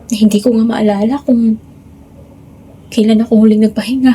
na hindi ko nga maalala kung kailan ako huling nagpahinga.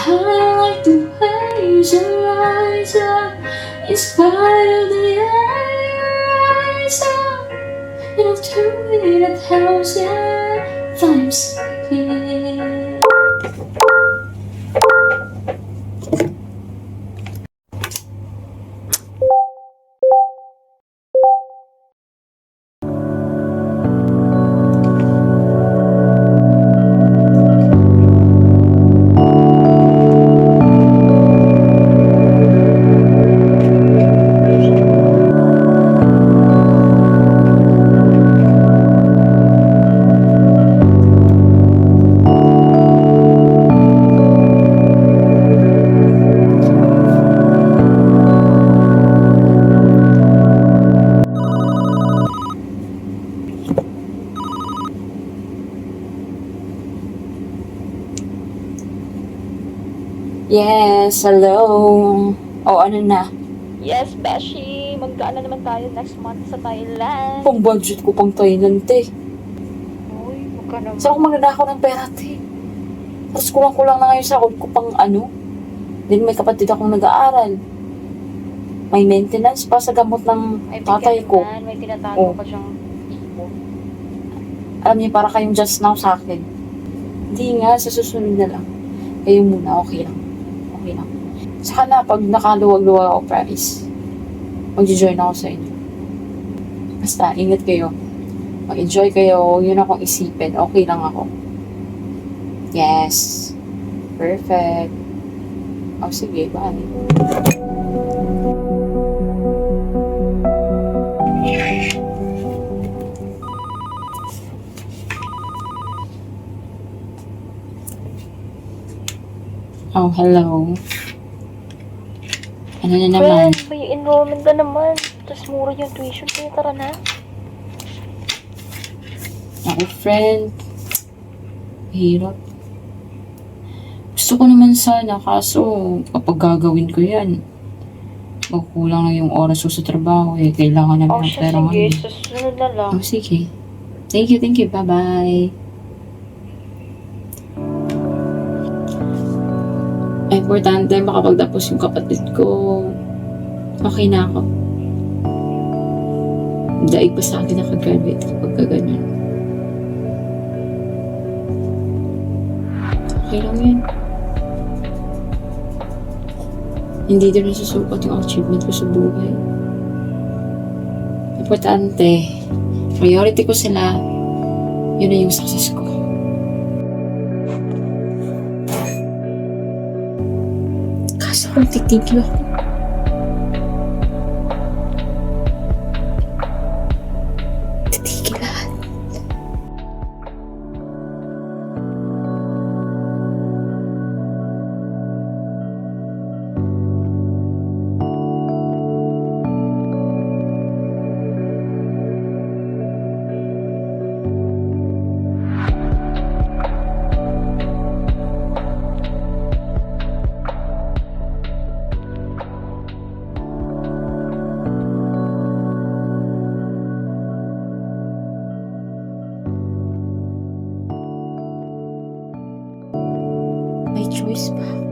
I like the way you rise up in spite of the air you rise up, and I've tried it 1,000 times again. Yes, hello. O, ano na? Yes, Beshi. Magkano naman tayo next month sa Thailand? Pang budget ko pang Thailand, te. Uy, magkano Saan ako magnanakaw ng pera, te? Tapos kulang-kulang na ngayon sa ko pang ano. Then may kapatid akong nag-aaral. May maintenance pa sa gamot ng tatay ko. May tinatago Oh. pa siyang ipo. Alam niyo, para kayong just now sa akin. Hindi nga, sa susunod na lang. Kayo muna, okay lang. Okay lang. Saka na, pag nakaluwag-luwag ako, promise, mag-join ako sa inyo. Basta, ingat kayo. Mag-enjoy kayo. Huwag yun akong isipin. Okay lang ako. Yes. Perfect. Oh, sige, bye. Oh, hello. Ano na naman? Friend, may enrollment ka naman. Tapos mura yung tuition. Kaya tara na. Ako, friend. Hirap. Gusto ko naman sana, kaso kapag gagawin ko yan, magkulang na yung oras ko sa trabaho eh. Kailangan namin ng pera Sige. ngayon. Sa susunod na lang. Oh, sige. Thank you. Bye-bye. Importante makapagtapos yung kapatid ko. Okay na ako. Daig pa sa akin nakagraduate kapag ganyan. Okay lang yan. Hindi din nasusukat yung achievement ko sa buhay. Importante, priority ko sila, yun na yung success ko. Kaso kung titigil ako, titigil lahat. choice pa.